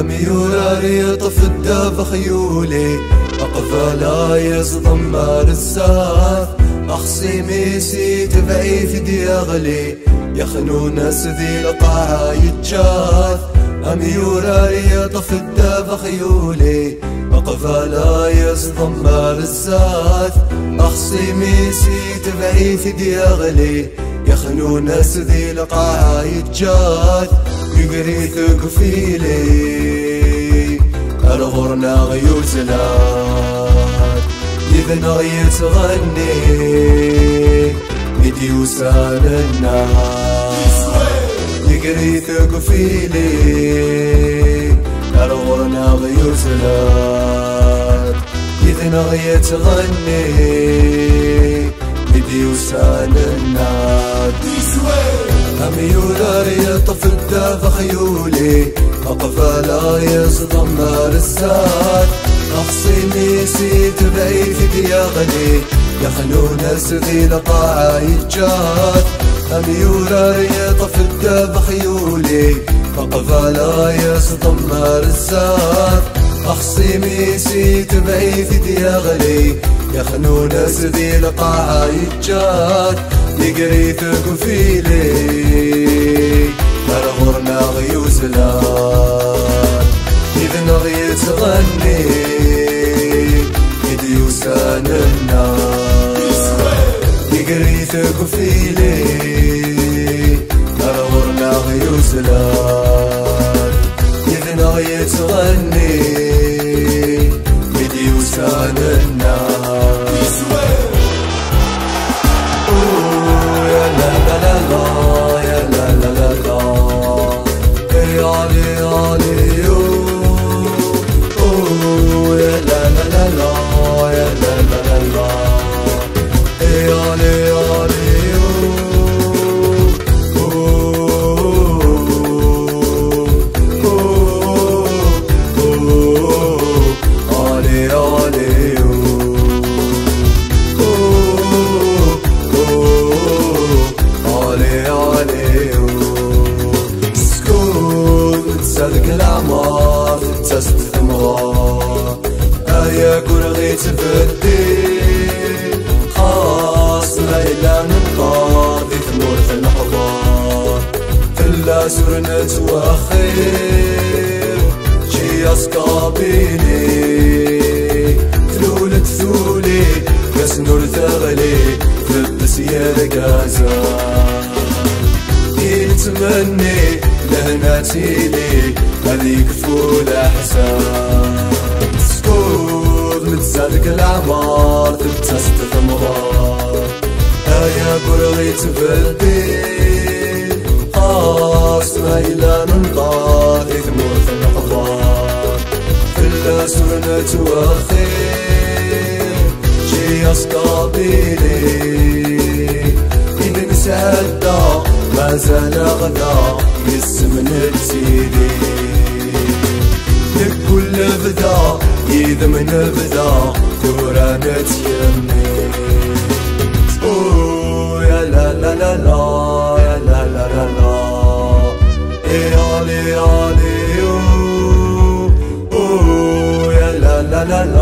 أميورا ريطف الداب خيولي أقفالا يصدم الساث أخصي ميسي تبعي في دياغلي يخنون سذي لقاعة يتشاث أميورا ريطف الداب خيولي أقفالا يصدم الساث أخصي ميسي تبعي في دياغلي يخنون سذي لقاعة يتشاث يقري ثقفيلي الغرنا غيوزلات إذن غيت غني بدي وسال الناس يقري ثقفيلي الغرنا غيوزلات إذن غيت غني بدي وسال الناس أميورا ريطف الداب خيولي أقفالا يصدم الساد أخصي ميسي تبعي في دياغلي يخنون سذي لقاعة يتجاد أميورا ريطف الداب خيولي أقفالا يصدم الساد أخصي ميسي تبعي في دياغلي يخنون سذي لقاعة يتجاد يقري ثقفيلي الغرنا غيوزلان إذن غيت غني يدي وسان الناس يقري ثقفيلي الغرنا غيوزلان إذن غيت غني يدي وسان الناس صدق الأعمار تستثمر أيا كل غيت بدي خاص ليلة من طار في ثمور في الأحضار كلا سرنا توخير شي أسكابيني تلولت ثولي بس نور ثغلي في الدسية لقازا يتمني لهناتيلي هذيك فول أحسان سكوت متزادك الأعمار تبتست ثمرات أيا برغي تبدي خاص ميلا ننطار في ثمور في الأقبار كلا سرنا توخير شي أسكابيلي إذن سهدا ما زال غدا يسمن السيدي لكل بدا إذا من بدا ثورانت يمي أوه يا لا لا لا لا يا لا لا لا لا يا لي يا لي أوه يا لا لا لا لا